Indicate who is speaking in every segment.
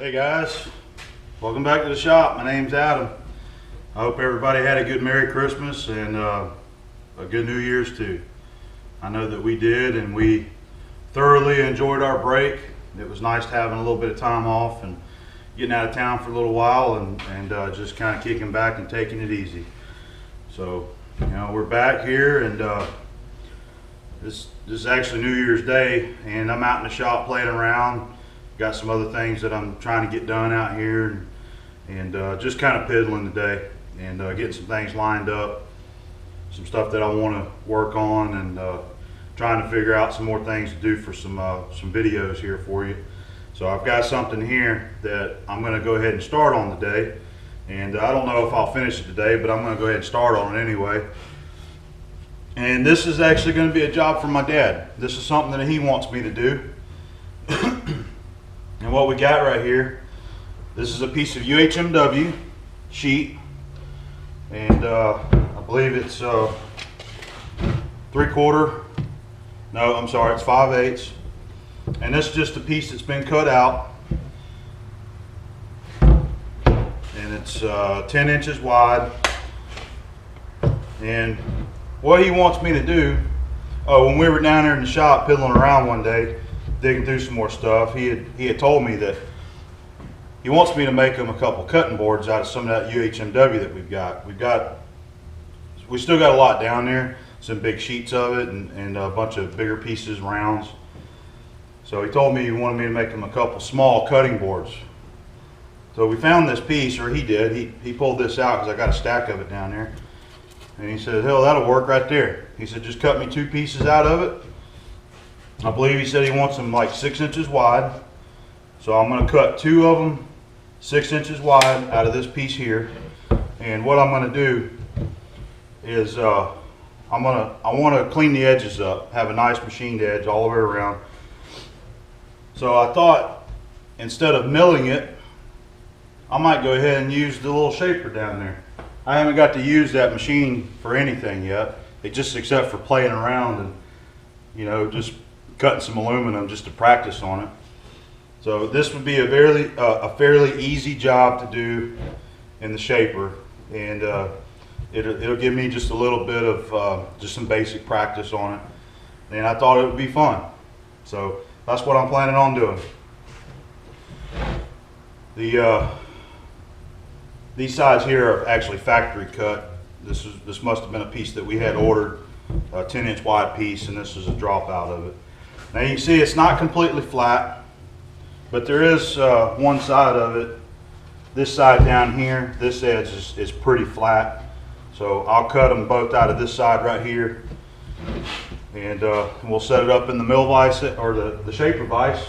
Speaker 1: Hey guys, welcome back to the shop. My name's Adam. I hope everybody had a good Merry Christmas and a good New Year's too. I know that we did, and we thoroughly enjoyed our break. It was nice having a little bit of time off and getting out of town for a little while and just kind of kicking back and taking it easy. So, you know, we're back here, and this is actually New Year's Day, and I'm out in the shop playing around. Got some other things that I'm trying to get done out here, and just kind of piddling today and getting some things lined up, some stuff that I want to work on, and trying to figure out some more things to do for some videos here for you. So I've got something here that I'm going to go ahead and start on today, and I don't know if I'll finish it today, but I'm going to go ahead and start on it anyway. And this is actually going to be a job for my dad. This is something that he wants me to do. And what we got right here, this is a piece of UHMW sheet, and I believe it's 3/4, no, I'm sorry, it's 5/8, and this is just a piece that's been cut out, and it's 10 inches wide. And what he wants me to do, when we were down there in the shop piddling around one day, digging through some more stuff, he had told me that he wants me to make him a couple cutting boards out of some of that UHMW that we've got. We still got a lot down there, some big sheets of it, and a bunch of bigger pieces, rounds. So he told me he wanted me to make him a couple small cutting boards. So we found this piece, or he did. He pulled this out because I got a stack of it down there, and he said, "Hell, that'll work right there." He said, "Just cut me 2 pieces out of it." I believe he said he wants them like 6 inches wide. So I'm going to cut 2 of them 6 inches wide out of this piece here. And what I'm going to do is I want to clean the edges up, have a nice machined edge all the way around. So I thought, instead of milling it, I might go ahead and use the little shaper down there. I haven't got to use that machine for anything yet, except for playing around and, you know, just cutting some aluminum just to practice on it. So this would be a fairly easy job to do in the shaper, and it'll give me just a little bit of just some basic practice on it, and I thought it would be fun. So that's what I'm planning on doing. These sides here are actually factory cut. This must have been a piece that we had ordered, a 10-inch wide piece, and this is a dropout of it. Now you can see it's not completely flat, but there is one side of it, this side down here, this edge is pretty flat. So I'll cut them both out of this side right here, and we'll set it up in the mill vise, or the shaper vise,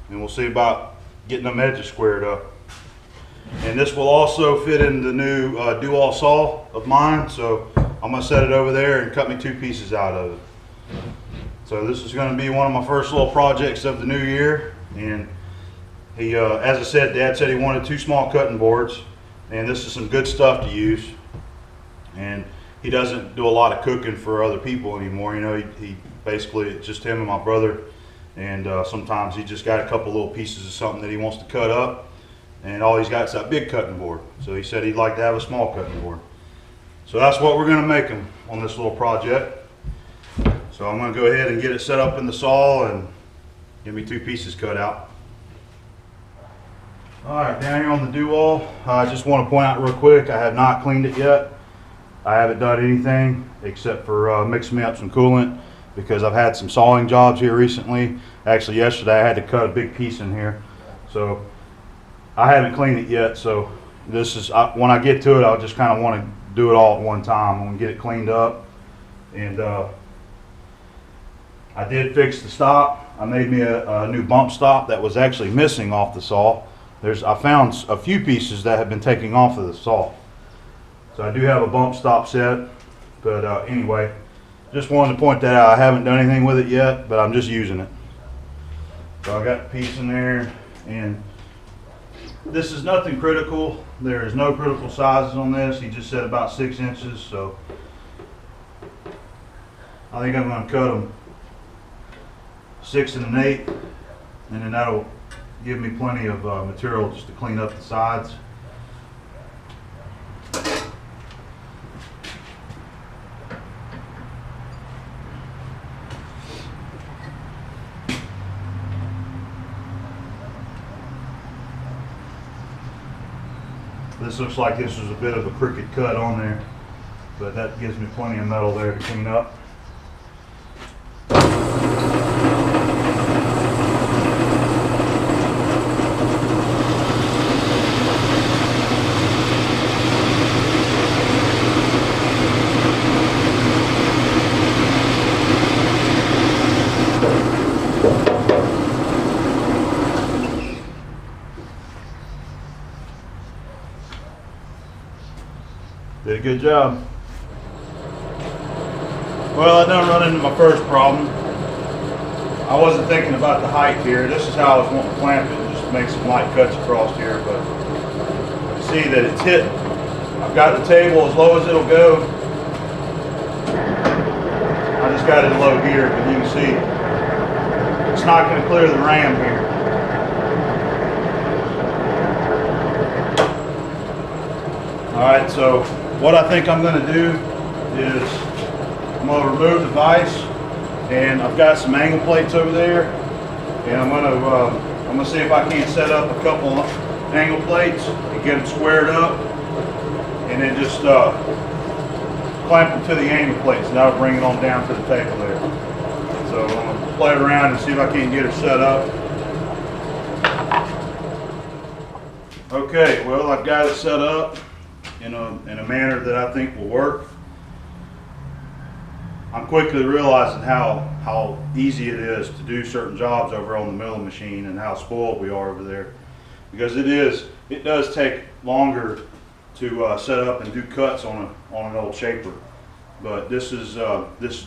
Speaker 1: and we'll see about getting them edges squared up. And this will also fit in the new do-all saw of mine, so I'm going to set it over there and cut me 2 pieces out of it. So this is going to be one of my first little projects of the new year, and he, as I said, Dad said he wanted 2 small cutting boards, and this is some good stuff to use. And he doesn't do a lot of cooking for other people anymore. You know, he basically, it's just him and my brother, and sometimes he just got a couple little pieces of something that he wants to cut up, and all he's got is that big cutting board. So he said he'd like to have a small cutting board. So that's what we're going to make him on this little project. So I'm going to go ahead and get it set up in the saw and give me 2 pieces cut out. Alright, down here on the do-all, I just want to point out real quick, I have not cleaned it yet. I haven't done anything except for mixing me up some coolant, because I've had some sawing jobs here recently. Actually yesterday I had to cut a big piece in here. So I haven't cleaned it yet, so this is, when I get to it, I'll just kind of want to do it all at one time. I'm going to get it cleaned up. And I did fix the stop. I made me a new bump stop that was actually missing off the saw. I found a few pieces that have been taken off of the saw. So I do have a bump stop set, but anyway, just wanted to point that out. I haven't done anything with it yet, but I'm just using it. So I got the piece in there, and this is nothing critical. There is no critical sizes on this. He just said about 6 inches, so I think I'm going to cut them 6 and an 8, and then that'll give me plenty of material just to clean up the sides. This looks like this was a bit of a crooked cut on there, but that gives me plenty of metal there to clean up. Did a good job. Well, I done run into my first problem. I wasn't thinking about the height here. This is how I was wanting to clamp it, just make some light cuts across here, but you see that it's hit. I've got the table as low as it'll go. I just got it low here, but you can see it's not going to clear the ram here. Alright, so what I think I'm going to do is I'm going to remove the vise, and I've got some angle plates over there, and I'm going to see if I can't set up a couple angle plates and get them squared up, and then just clamp them to the angle plates, and that'll bring it on down to the table there. So I'm going to play around and see if I can't get her set up. Okay, well, I've got it set up in a manner that I think will work. I'm quickly realizing how easy it is to do certain jobs over on the milling machine, and how spoiled we are over there, because it does take longer to set up and do cuts on an old shaper. But this is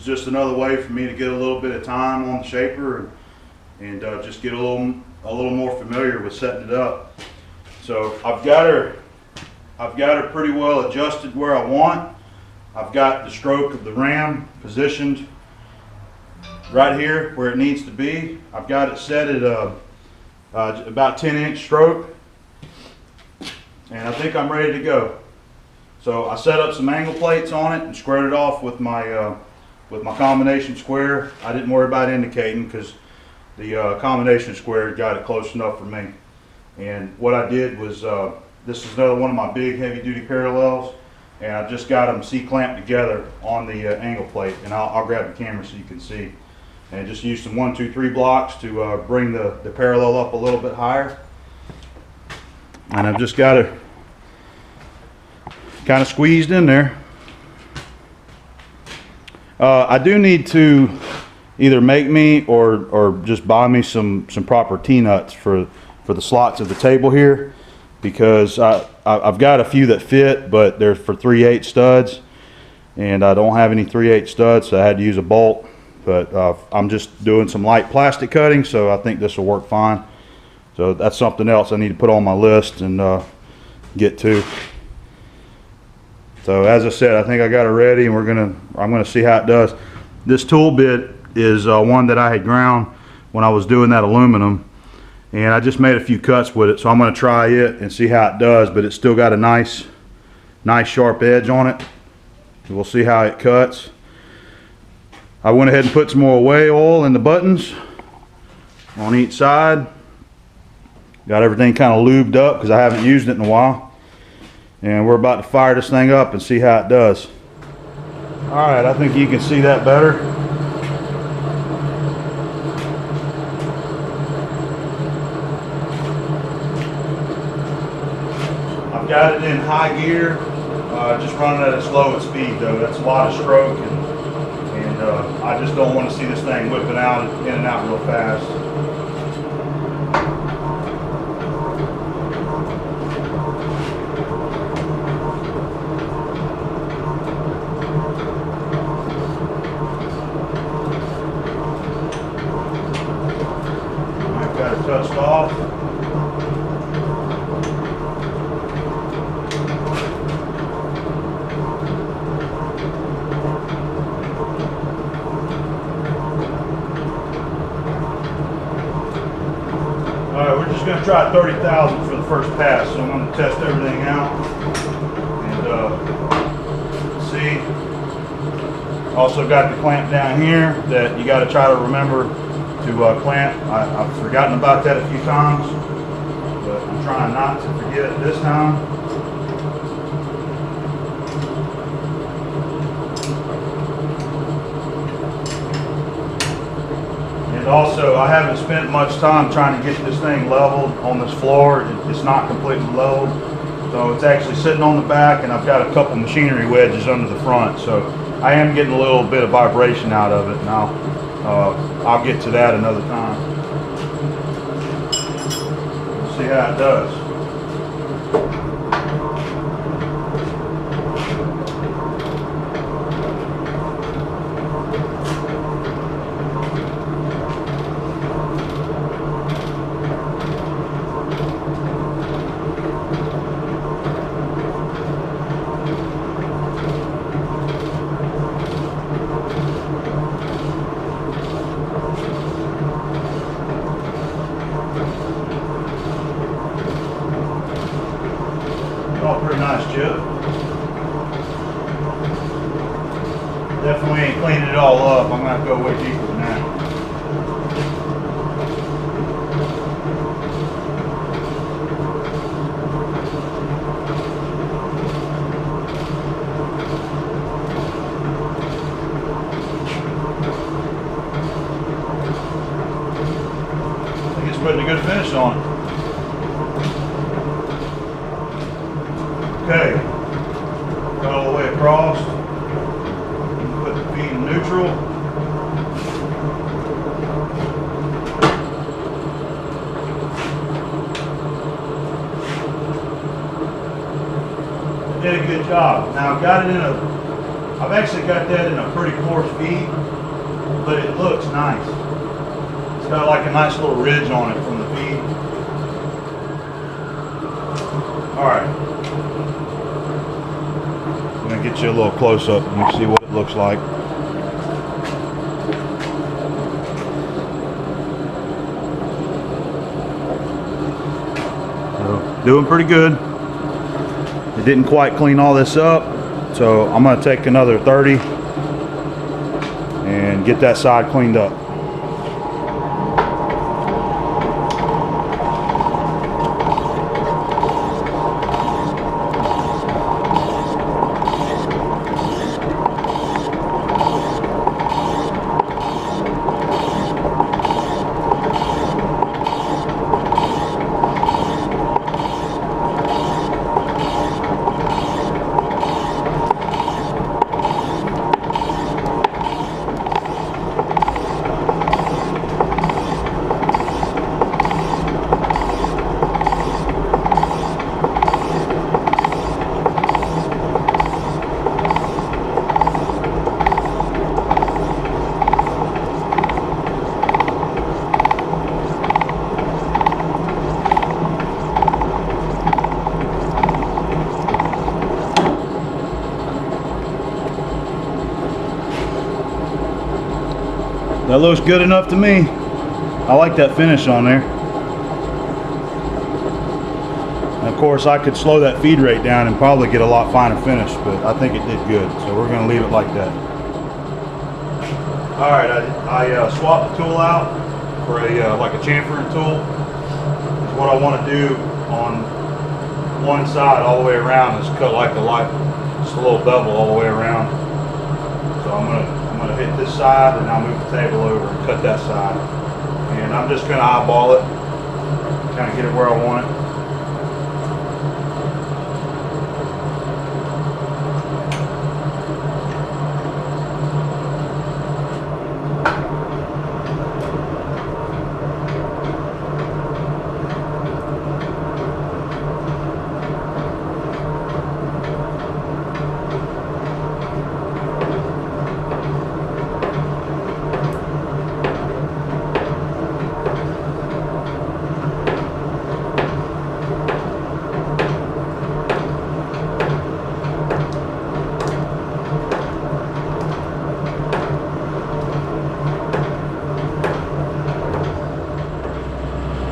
Speaker 1: just another way for me to get a little bit of time on the shaper and just get a little more familiar with setting it up. So I've got her pretty well adjusted where I want. I've got the stroke of the ram positioned right here where it needs to be. I've got it set at about 10-inch stroke, and I think I'm ready to go. So I set up some angle plates on it and squared it off with my combination square. I didn't worry about indicating because the combination square got it close enough for me. And what I did was, this is another one of my big heavy duty parallels, and I just got them C-clamped together on the angle plate, and I'll grab the camera so you can see. And just use some 1, 2, 3 blocks to bring the parallel up a little bit higher. And I've just got it kind of squeezed in there. I do need to either make me or just buy me some proper T-nuts for the slots of the table here, because I've got a few that fit, but they're for 3/8 studs, and I don't have any 3/8 studs, so I had to use a bolt. But I'm just doing some light plastic cutting, so I think this will work fine. So that's something else I need to put on my list and get to. So as I said, I think I got it ready, and I'm gonna see how it does. This tool bit is one that I had ground when I was doing that aluminum, and I just made a few cuts with it, so I'm going to try it and see how it does. But it's still got a nice sharp edge on it. We'll see how it cuts. I went ahead and put some more away oil in the buttons on each side. Got everything kind of lubed up because I haven't used it in a while, and we're about to fire this thing up and see how it does. Alright, I think you can see that better. I've got it in high gear, just running at a slow speed though. That's a lot of stroke, and I just don't want to see this thing whipping out in and out real fast. I've got it touched off. try 30,000 for the first pass, so I'm going to test everything out and see. Also got the clamp down here that you got to try to remember to clamp. I've forgotten about that a few times, but I'm trying not to forget it this time. And also, I haven't spent much time trying to get this thing leveled on this floor. It's not completely leveled. So it's actually sitting on the back, and I've got a couple machinery wedges under the front. So I am getting a little bit of vibration out of it, and I'll get to that another time. We'll see how it does. Oh, pretty nice chip. Definitely ain't cleaning it all up. I'm gonna have to go way deeper than that. I think it's putting a good finish on it. Okay, got all the way across. Put the feet in neutral. Did a good job. Now I've actually got that in a pretty coarse feed, but it looks nice. It's got like a nice little ridge on it from the feed. All right. I'm going to get you a little close up and you can see what it looks like. So, doing pretty good. It didn't quite clean all this up, so I'm going to take another 30 and get that side cleaned up. That looks good enough to me. I like that finish on there. And of course, I could slow that feed rate down and probably get a lot finer finish, but I think it did good. So we're going to leave it like that. All right, I swapped the tool out for like a chamfering tool. Because what I want to do on one side all the way around is cut like just a little bevel all the way around. So I'm gonna hit this side, and I'll move the table over and cut that side. And I'm just gonna eyeball it, kind of get it where I want it.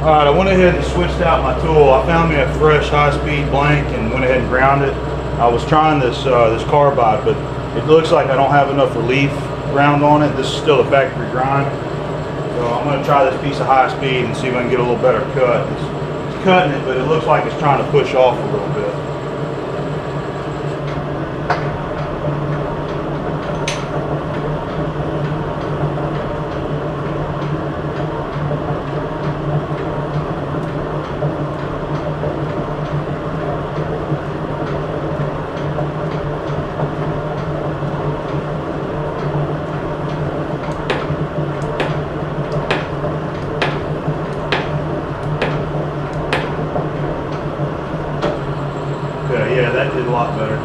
Speaker 1: Alright, I went ahead and switched out my tool. I found me a fresh high-speed blank and went ahead and ground it. I was trying this this carbide, but it looks like I don't have enough relief ground on it. This is still a factory grind. So I'm going to try this piece of high-speed and see if I can get a little better cut. It's cutting it, but it looks like it's trying to push off a little bit. Okay, yeah, that did a lot better.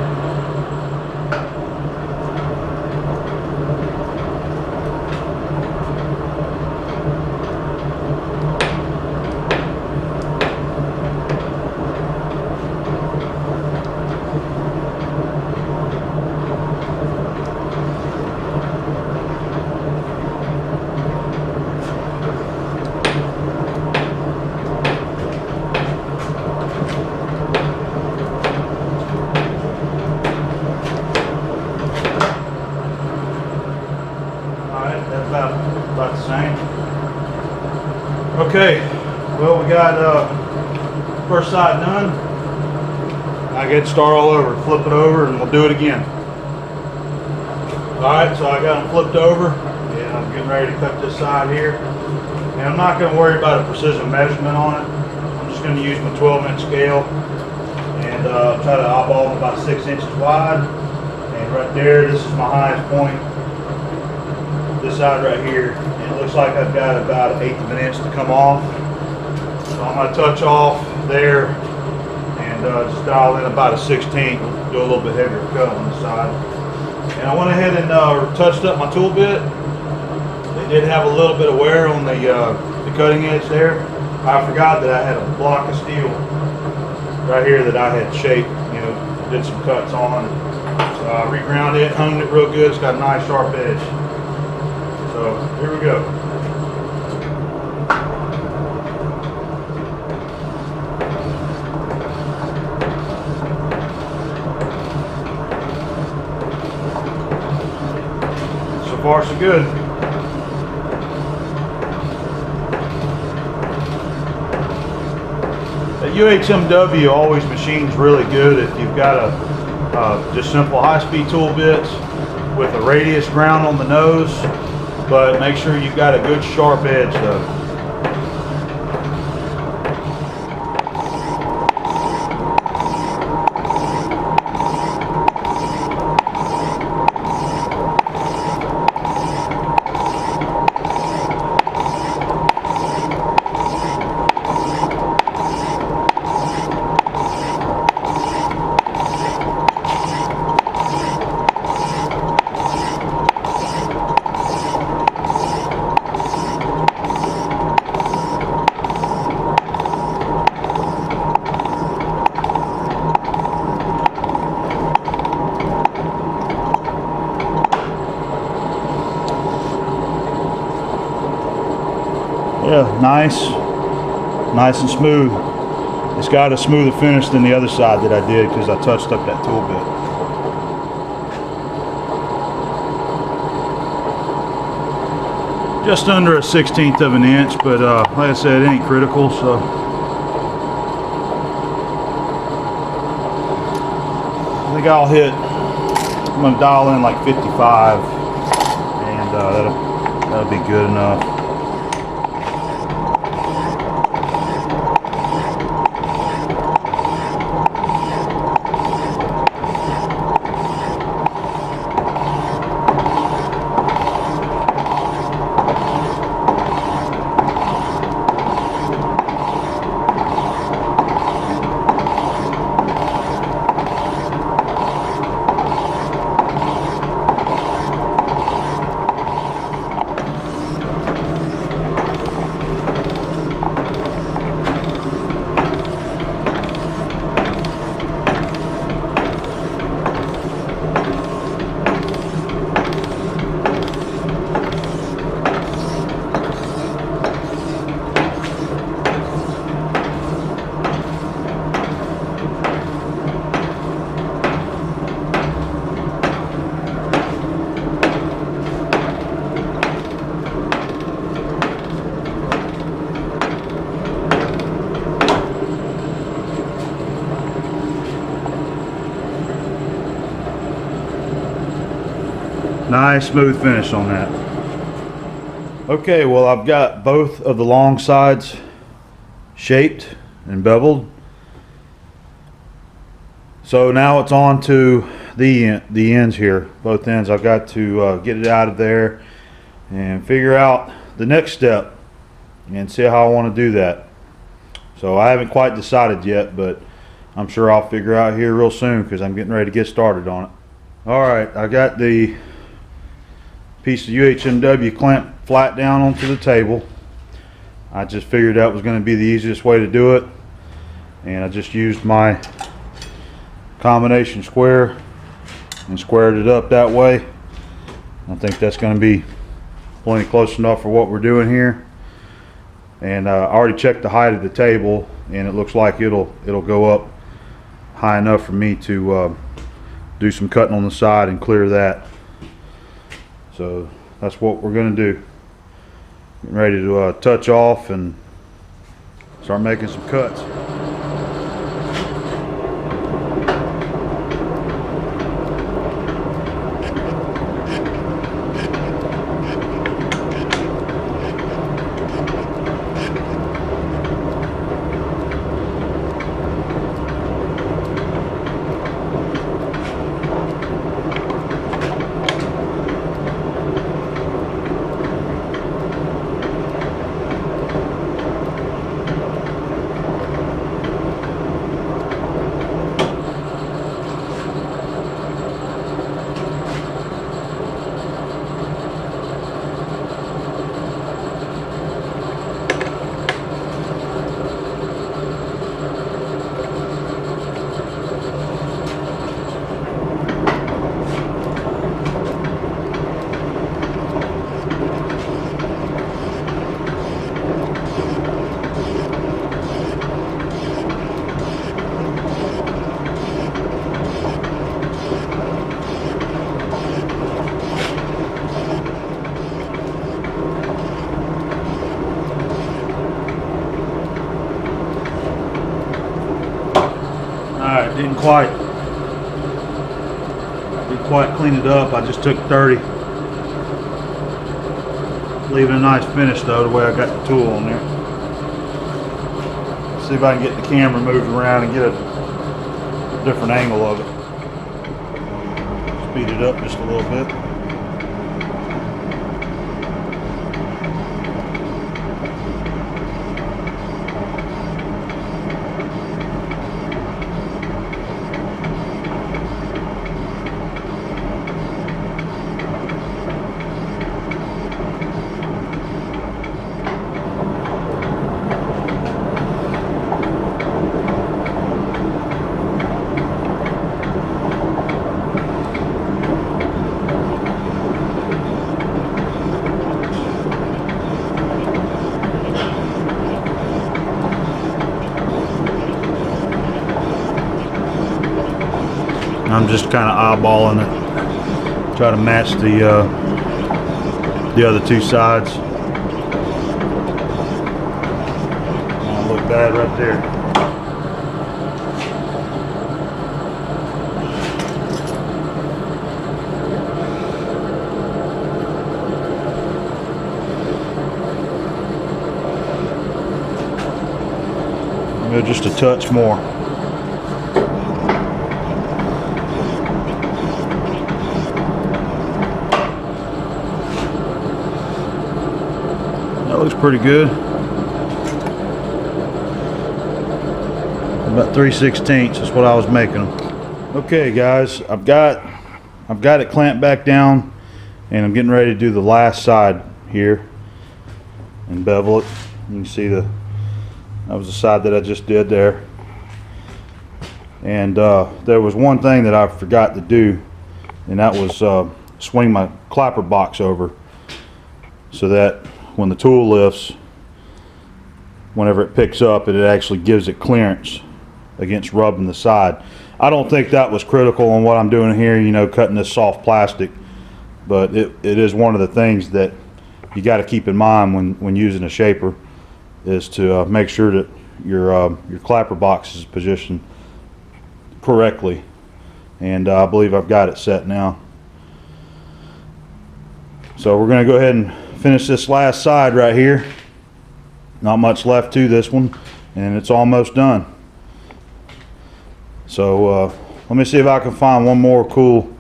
Speaker 1: That's about the same. Okay, well, we got first side done. I get to start all over, flip it over, and we'll do it again. Alright, so I got them flipped over, and I'm getting ready to cut this side here. And I'm not going to worry about a precision measurement on it. I'm just going to use my 12-inch scale and try to eyeball them about 6 inches wide. And right there, this is my highest point. This side right here, and it looks like I've got about 1/8 of an inch to come off. So I'm going to touch off there and just dial in about a 1/16. Do a little bit heavier cut on the side. And I went ahead and touched up my tool bit. It did have a little bit of wear on the cutting edge there. I forgot that I had a block of steel right here that I had shaped, you know, did some cuts on. So I reground it, hung it real good. It's got a nice sharp edge. So here we go. So far so good. The UHMW always machines really good if you've got a just simple high-speed tool bits with a radius ground on the nose. But make sure you've got a good sharp edge though. Yeah, nice and smooth. It's got a smoother finish than the other side that I did because I touched up that tool bit. Just under a 1/16 of an inch, but like I said, it ain't critical, so. I think I'll hit, I'm gonna dial in like 55 and that'll be good enough. Nice smooth finish on that. Okay, well, I've got both of the long sides shaped and beveled. So now it's on to the ends here, both ends. I've got to get it out of there and figure out the next step and see how I want to do that. So I haven't quite decided yet, but I'm sure I'll figure out here real soon because I'm getting ready to get started on it. Alright, I got the piece of UHMW clamped flat down onto the table. I just figured that was going to be the easiest way to do it, and I just used my combination square and squared it up that way. I think that's going to be plenty close enough for what we're doing here. And I already checked the height of the table, and it looks like it'll go up high enough for me to do some cutting on the side and clear that. So that's what we're going to do. Getting ready to touch off and start making some cuts. Alright, didn't quite clean it up. I just took 30. Leaving a nice finish though, the way I got the tool on there. See if I can get the camera moved around and get a different angle of it. Speed it up just a little bit. I'm just kind of eyeballing it, try to match the other two sides. Don't look bad right there. Maybe just a touch more. That looks pretty good. About 3/16 is what I was making them. Okay guys, I've got it clamped back down, and I'm getting ready to do the last side here and bevel it. You can see that was the side that I just did there. And there was one thing that I forgot to do, and that was swing my clapper box over so that when the tool lifts, whenever it picks up, it actually gives it clearance against rubbing the side. I don't think that was critical on what I'm doing here, you know, cutting this soft plastic, but it is one of the things that you got to keep in mind when using a shaper, is to make sure that your clapper box is positioned correctly. And I believe I've got it set now. So we're going to go ahead and finish this last side right here. Not much left to this one, and it's almost done. So let me see if I can find one more cool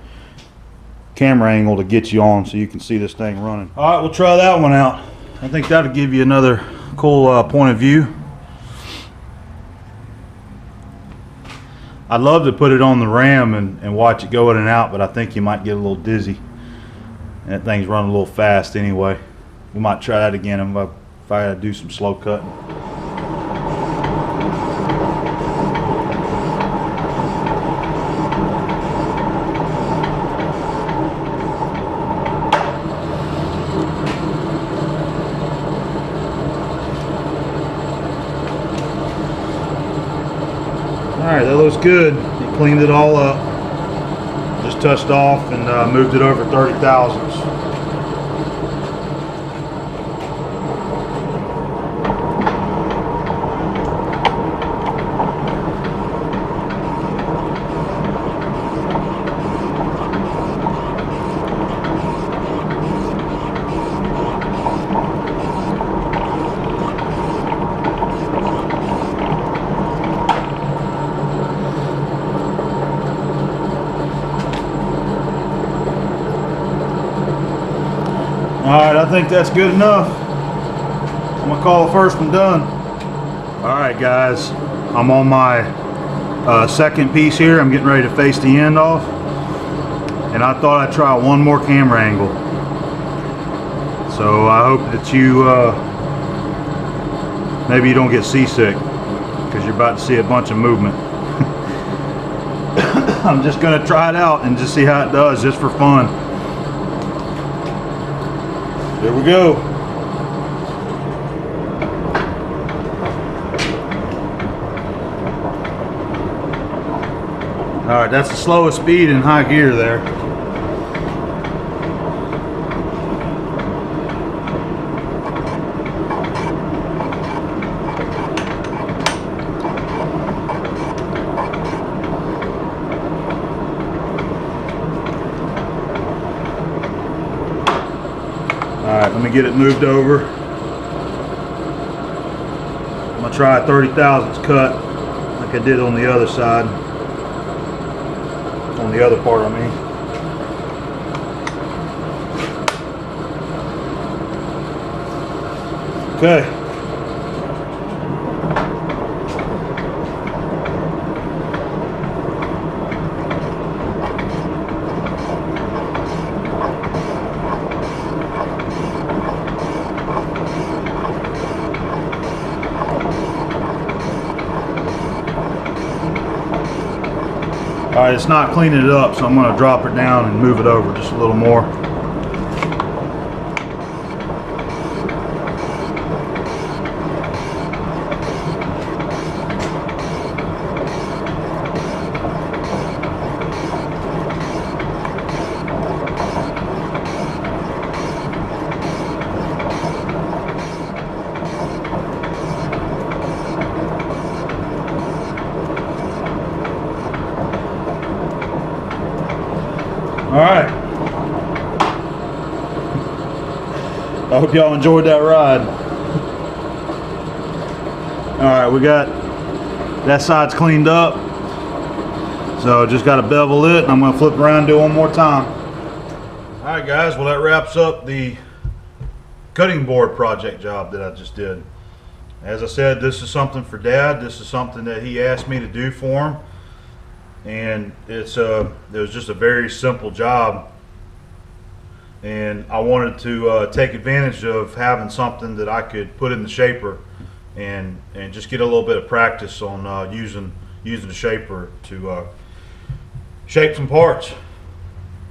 Speaker 1: camera angle to get you on so you can see this thing running. All right, we'll try that one out. I think that'll give you another cool point of view. I'd love to put it on the RAM and watch it go in and out, but I think you might get a little dizzy. And that thing's running a little fast anyway. We might try that again if I gotta do some slow cutting. Alright, that looks good. He cleaned it all up. Just touched off and moved it over 30 thousandths. Alright, I think that's good enough. I'm gonna call the first one done. Alright guys, I'm on my second piece here. I'm getting ready to face the end off. And I thought I'd try one more camera angle. So I hope that you, maybe you don't get seasick, because you're about to see a bunch of movement. I'm just gonna try it out and just see how it does, just for fun. There we go. Alright, that's the slowest speed in high gear there. Alright, let me get it moved over. I'm going to try a 30 thousandths cut like I did on the other side. On the other part, I mean. Okay. Alright, it's not cleaning it up, so I'm going to drop it down and move it over just a little more. Alright. I hope y'all enjoyed that ride. Alright, we got that side's cleaned up. So just got to bevel it, and I'm going to flip around and do it one more time. Alright guys, well that wraps up the cutting board project job that I just did. As I said, this is something for Dad. This is something that he asked me to do for him. And it was just a very simple job, and I wanted to take advantage of having something that I could put in the shaper and just get a little bit of practice on using the shaper to shape some parts,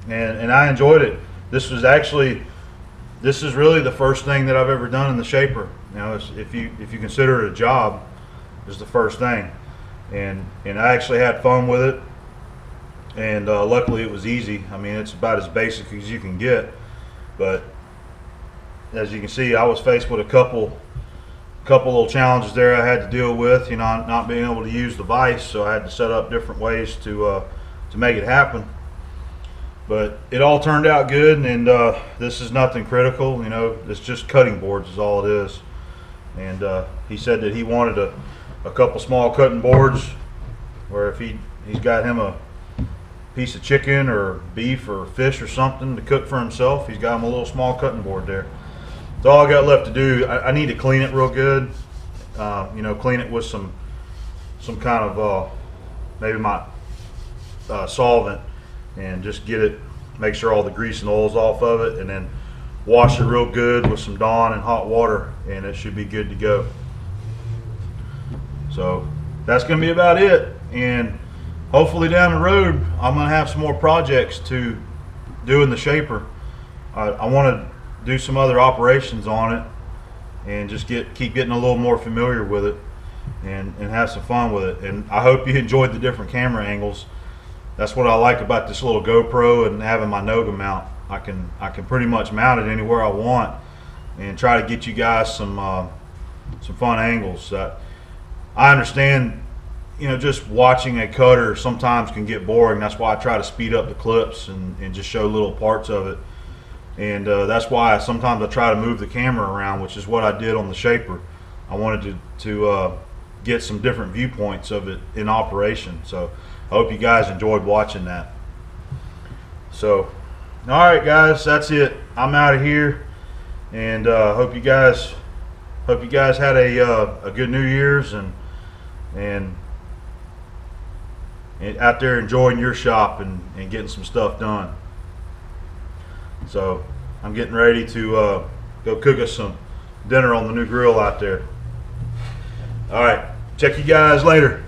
Speaker 1: and I enjoyed it. This is really the first thing that I've ever done in the shaper. Now, if you consider it a job, it's the first thing. And I actually had fun with it, and luckily it was easy. I mean, it's about as basic as you can get, but as you can see, I was faced with a couple little challenges there I had to deal with, not being able to use the vise, so I had to set up different ways to make it happen. But it all turned out good, and this is nothing critical. You know, it's just cutting boards is all it is. And he said that he wanted a couple small cutting boards, where if he's got him a piece of chicken or beef or fish or something to cook for himself, he's got him a little small cutting board there. So all I got left to do, I need to clean it real good. You know, clean it with some kind of maybe my solvent, and just get it, make sure all the grease and oil's off of it, and then wash it real good with some Dawn and hot water, and it should be good to go. So that's going to be about it, and hopefully down the road I'm going to have some more projects to do in the Shaper. I want to do some other operations on it, and just keep getting a little more familiar with it, and have some fun with it. And I hope you enjoyed the different camera angles. That's what I like about this little GoPro and having my Noga mount. I can pretty much mount it anywhere I want and try to get you guys some fun angles. I understand, you know, just watching a cutter sometimes can get boring. That's why I try to speed up the clips and just show little parts of it. And that's why sometimes I try to move the camera around, which is what I did on the Shaper. I wanted to get some different viewpoints of it in operation. So I hope you guys enjoyed watching that. So, all right, guys, that's it. I'm out of here, and hope you guys had a good New Year's and out there enjoying your shop and getting some stuff done. So I'm getting ready to go cook us some dinner on the new grill out there. All right, check you guys later.